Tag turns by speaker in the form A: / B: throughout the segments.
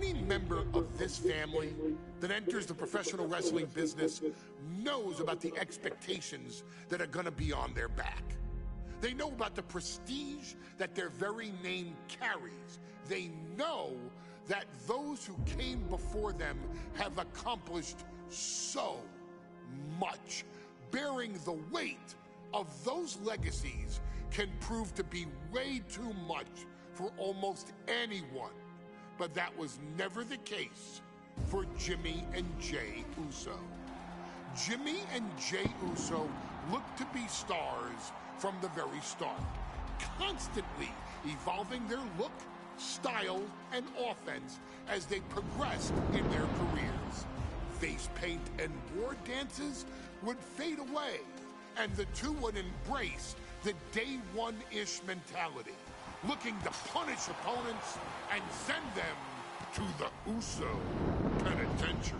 A: Any member of this family that enters the professional wrestling business knows about the expectations that are going to be on their back. They know about the prestige that their very name carries. They know that those who came before them have accomplished so much. Bearing the weight of those legacies can prove to be way too much for almost anyone. But that was never the case for Jimmy and Jey Uso. Jimmy and Jey Uso looked to be stars from the very start, constantly evolving their look, style, and offense as they progressed in their careers. Face paint and war dances would fade away, and the two would embrace the day one-ish mentality, looking to punish opponents and send them to the Uso penitentiary.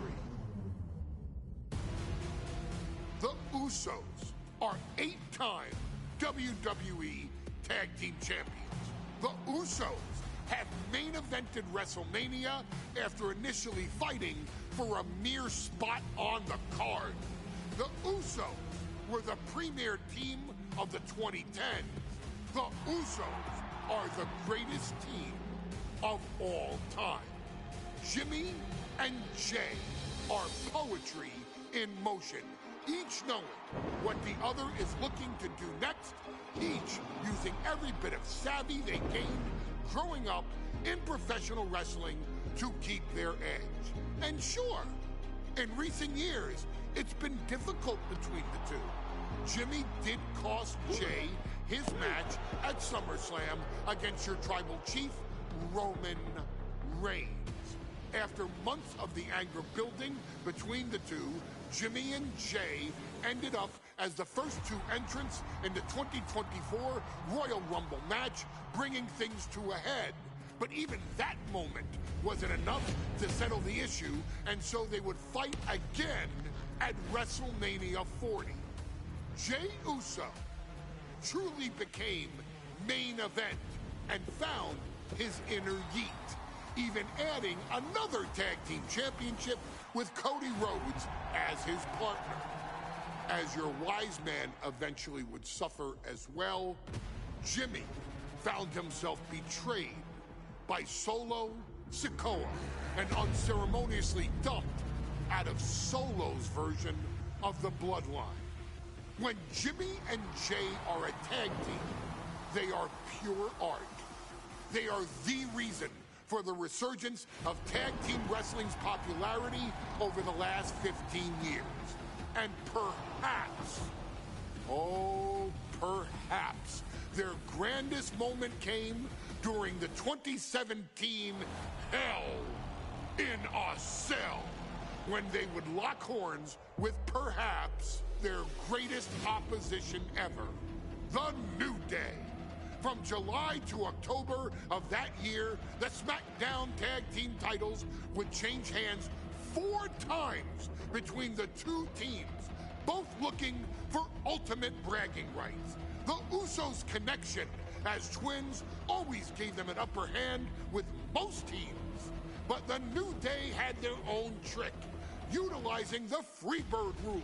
A: The Usos are 8-time WWE Tag Team Champions. The Usos have main evented WrestleMania after initially fighting for a mere spot on the card. The Usos were the premier team of the 2010s. The Usos are the greatest team of all time. Jimmy and Jey are poetry in motion, each knowing what the other is looking to do next, each using every bit of savvy they gained growing up in professional wrestling to keep their edge. And sure, in recent years, it's been difficult between the two. Jimmy did cost Jey his match at SummerSlam against your tribal chief, Roman Reigns. After months of the anger building between the two, Jimmy and Jey ended up as the first two entrants in the 2024 Royal Rumble match, bringing things to a head. But even that moment wasn't enough to settle the issue, and so they would fight again at WrestleMania 40. Jey Uso truly became main event and found his inner yeet, even adding another tag team championship with Cody Rhodes as his partner. As your wise man eventually would suffer as well, Jimmy found himself betrayed by Solo Sikoa and unceremoniously dumped out of Solo's version of the Bloodline. When Jimmy and Jey are a tag team, they are pure art. They are the reason for the resurgence of tag team wrestling's popularity over the last 15 years. And perhaps, oh, perhaps, their grandest moment came during the 2017 Hell in a Cell, when they would lock horns with perhaps their greatest opposition ever, The New Day. From July to October of that year, the SmackDown Tag Team titles would change hands 4 times between the two teams, both looking for ultimate bragging rights. The Usos' connection as twins always gave them an upper hand with most teams. But the New Day had their own trick, utilizing the Freebird rule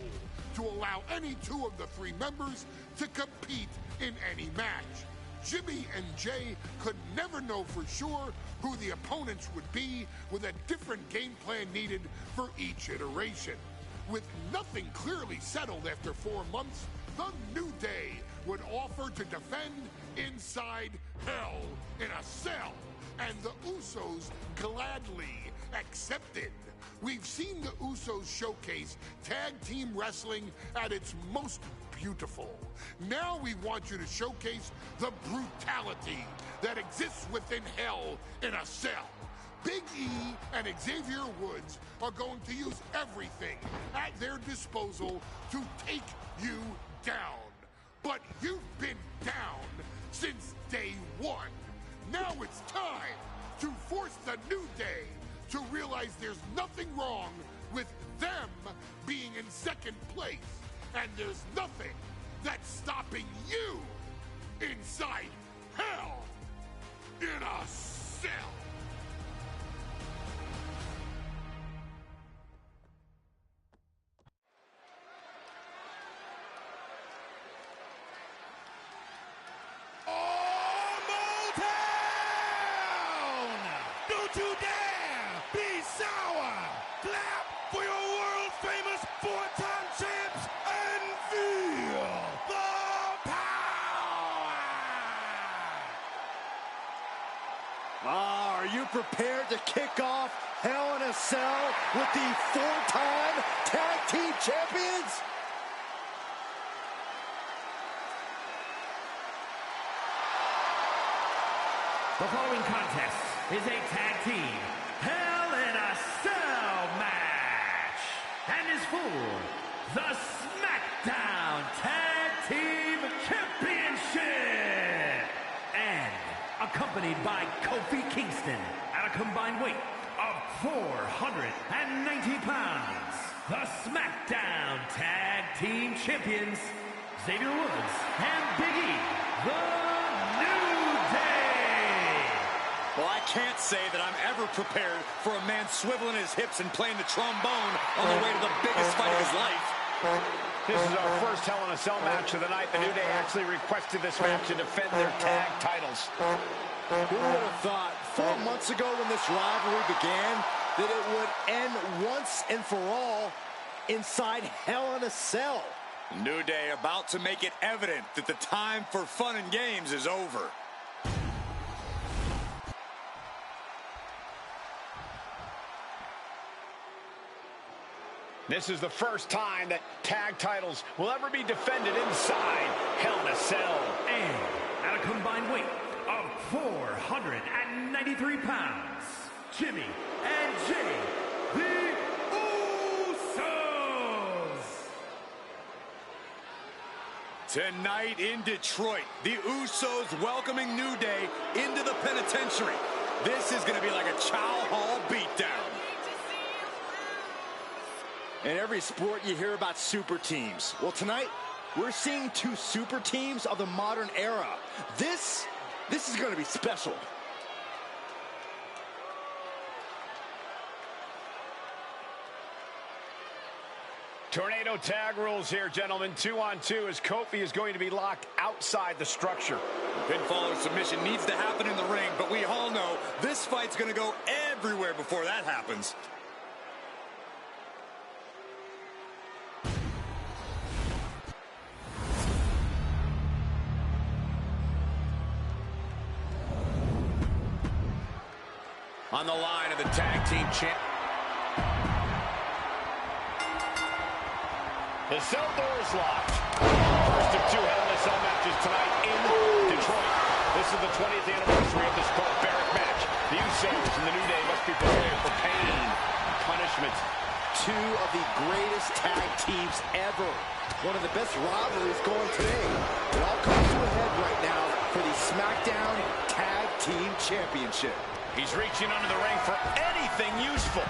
A: to allow any 2 of the 3 members to compete in any match. Jimmy and Jey could never know for sure who the opponents would be, with a different game plan needed for each iteration. With nothing clearly settled after 4 months, the New Day would offer to defend inside Hell in a Cell, and the Usos gladly accepted. We've seen the Usos showcase tag team wrestling at its most beautiful. Now we want you to showcase the brutality that exists within Hell in a Cell. Big E and Xavier Woods are going to use everything at their disposal to take you down. But you've been down since day one. Now it's time to force the New Day to realize there's nothing wrong with them being in second place, and there's nothing that's stopping you inside Hell in a Cell.
B: to dare be sour. Clap for your world-famous four-time champs and feel the power.
C: Are you prepared to kick off Hell in a Cell with the four-time tag team champions?
D: The following contest is a tag team Hell in a Cell match and is for the SmackDown Tag Team Championship and accompanied by Kofi Kingston at a combined weight of 490 pounds. The SmackDown Tag Team Champions, Xavier Woods and Big E, the New Day.
C: Well, I can't say that I'm ever prepared for a man swiveling his hips and playing the trombone on the way to the biggest fight of his life.
E: This is our first Hell in a Cell match of the night. The New Day actually requested this match to defend their tag titles.
C: Who would have thought 4 months ago when this rivalry began that it would end once and for all inside Hell in a Cell? New Day about to make it evident that the time for fun and games is over.
E: This is the first time that tag titles will ever be defended inside Hell in a Cell.
D: And at a combined weight of 493 pounds, Jimmy and Jay, the Usos.
C: Tonight in Detroit, the Usos welcoming New Day into the penitentiary. This is going to be like a Chow Hall beatdown. In every sport, you hear about super teams. Well, tonight, we're seeing two super teams of the modern era. This is going to be special.
E: Tornado tag rules here, gentlemen. 2-on-2 as Kofi is going to be locked outside the structure.
C: Pinfall or submission needs to happen in the ring, but we all know this fight's going to go everywhere before that happens. On the line of the tag team champ.
E: The cell door is locked. First of two Hell in a Cell matches tonight in Detroit. This is the 20th anniversary of this barbaric match. The Usos and the New Day must be prepared for pain and punishment.
C: Two of the greatest tag teams ever. One of the best rivalries going today. It all comes to a head right now for the SmackDown Tag Team Championship.
E: He's reaching under the ring for anything useful.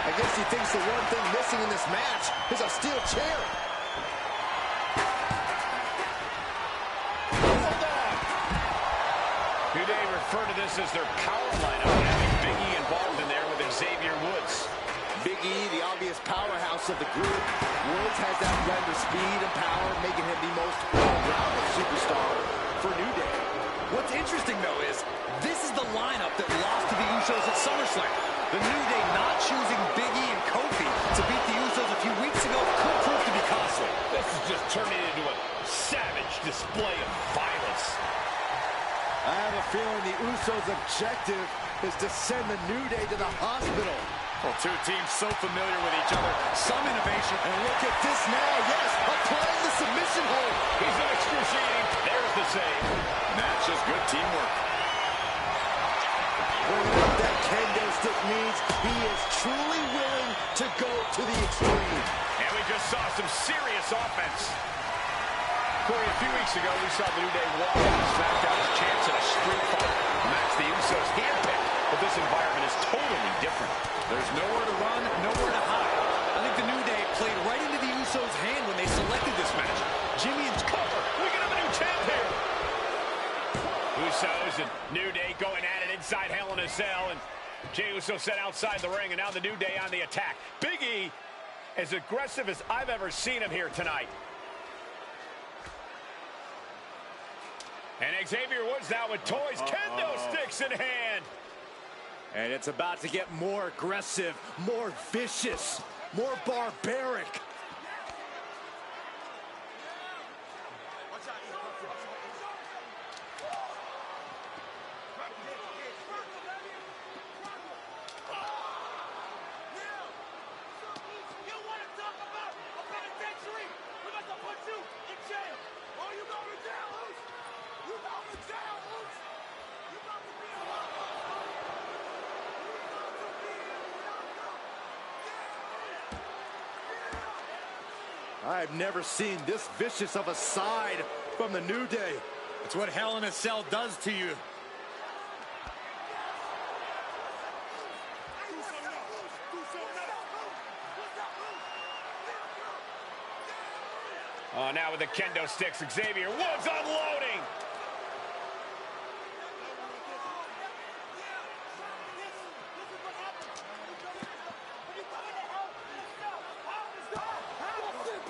C: I guess he thinks the one thing missing in this match is a steel chair.
E: Hold on. New Day refer to this as their power lineup, having Big E involved in there with Xavier Woods.
C: Big E, the obvious powerhouse of the group. Woods has that blend of speed and power, making him the most all-rounded superstar for New Day. What's interesting, though, is this is the lineup that lost to the Usos at SummerSlam. The New Day not choosing Big E and Kofi to beat the Usos a few weeks ago could prove to be costly.
E: This is just turning into a savage display of violence.
C: I have a feeling the Usos' objective is to send the New Day to the hospital. Well, two teams so familiar with each other. Some innovation. And look at this now. Yes, applying the submission hold.
E: He's in excruciating. There's the save.
C: That's just good teamwork. Well, what that kendo stick means, he is truly willing to go to the extreme.
E: And we just saw some serious offense. Corey, a few weeks ago, we saw the New Day walk out of SmackDown's champs in a street fight. Match the Usos handpicked, but this environment is totally different.
C: There's nowhere to run, nowhere to hide. I think the New Day played right into the Usos' hand when they selected this match. Jimmy and
E: cover. We can have a new champ here. Usos and New Day going at it inside Hell in a Cell, and Jey Uso set outside the ring, and now the New Day on the attack. Big E, as aggressive as I've ever seen him here tonight. And Xavier Woods now with toys, kendo sticks in hand.
C: And it's about to get more aggressive, more vicious, more barbaric. I've never seen this vicious of a side from the New Day.
B: It's what Hell in a Cell does to you.
E: Oh, now with the kendo sticks, Xavier Woods unloading.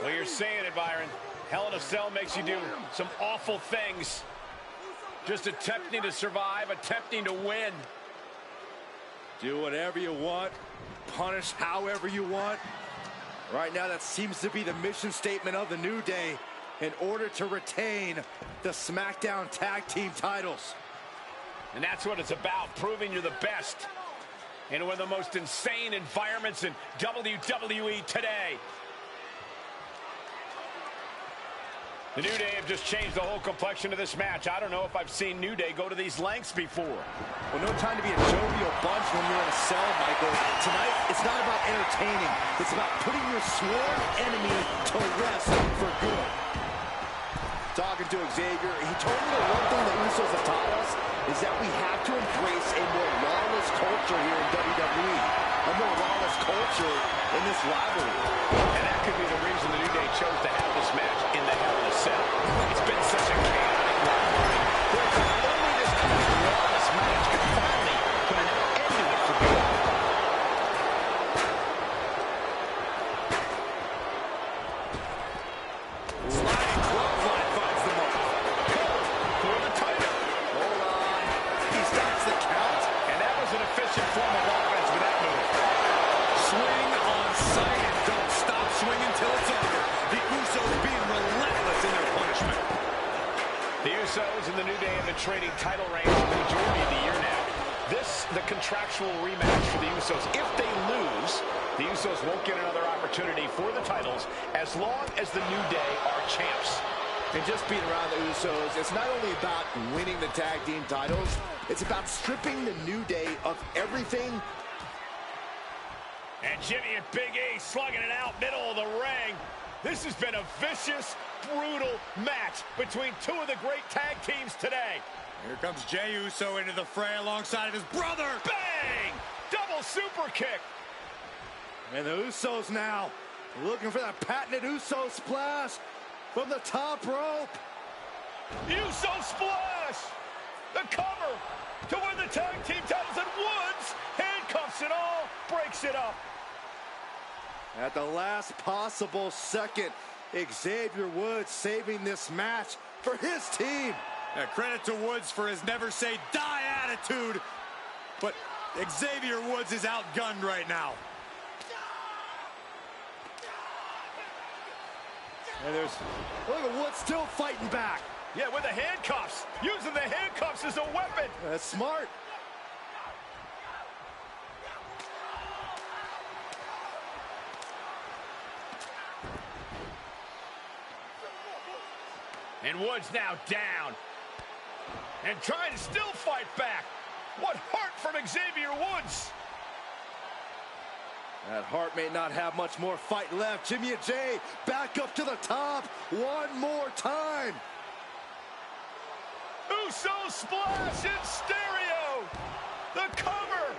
E: Well, you're saying it, Byron. Hell in a Cell makes you do some awful things. Just attempting to survive, attempting to win.
C: Do whatever you want, punish however you want. Right now, that seems to be the mission statement of the New Day in order to retain the SmackDown Tag Team titles.
E: And that's what it's about, proving you're the best in one of the most insane environments in WWE today. The New Day have just changed the whole complexion of this match. I don't know if I've seen New Day go to these lengths before.
C: Well, no time to be a jovial bunch when you're in a cell, Michael. Tonight, it's not about entertaining. It's about putting your sworn enemy to rest for good. Talking to Xavier, he told me the one thing the Usos have taught us is that we have to embrace a more lawless culture here in WWE. A more lawless culture in this rivalry.
E: And that could be the reason the New Day chose to have this match in the Hell in a Cell. It's been such a chaotic rivalry. Only this kind of lawless match could finally put an end to it for good.
B: Sliding clothesline finds the mark.
E: For the title.
C: Hold on. He stops the count.
E: And that was an efficient form of offense with that move.
B: Swing on sight and don't stop swinging till it's over. The Usos being relentless in their punishment.
E: The Usos and the New Day have been trading title reigns for the majority of the year now. This, the contractual rematch for the Usos. If they lose, the Usos won't get another opportunity for the titles as long as the New Day are champs.
C: And just being around the Usos, it's not only about winning the tag team titles, it's about stripping the New Day of everything.
E: And Jimmy and Big E slugging it out middle of the ring. This has been a vicious, brutal match between two of the great tag teams today.
B: Here comes Jey Uso into the fray alongside of his brother.
E: Bang! Double super kick.
C: And the Usos now looking for that patented Uso splash from the top rope.
E: Uso splash! The cover to win the tag team titles, and Woods handcuffs it all, breaks it up.
C: At the last possible second, Xavier Woods saving this match for his team.
B: Credit to Woods for his never say die attitude, but Xavier Woods is outgunned right now.
C: And look at Woods still fighting back.
E: Yeah, with the handcuffs. Using the handcuffs as a weapon.
C: That's smart.
E: And Woods now down. And trying to still fight back. What heart from Xavier Woods.
C: That Hart may not have much more fight left. Jimmy and Jey back up to the top one more time.
E: Uso splash in stereo. The cover.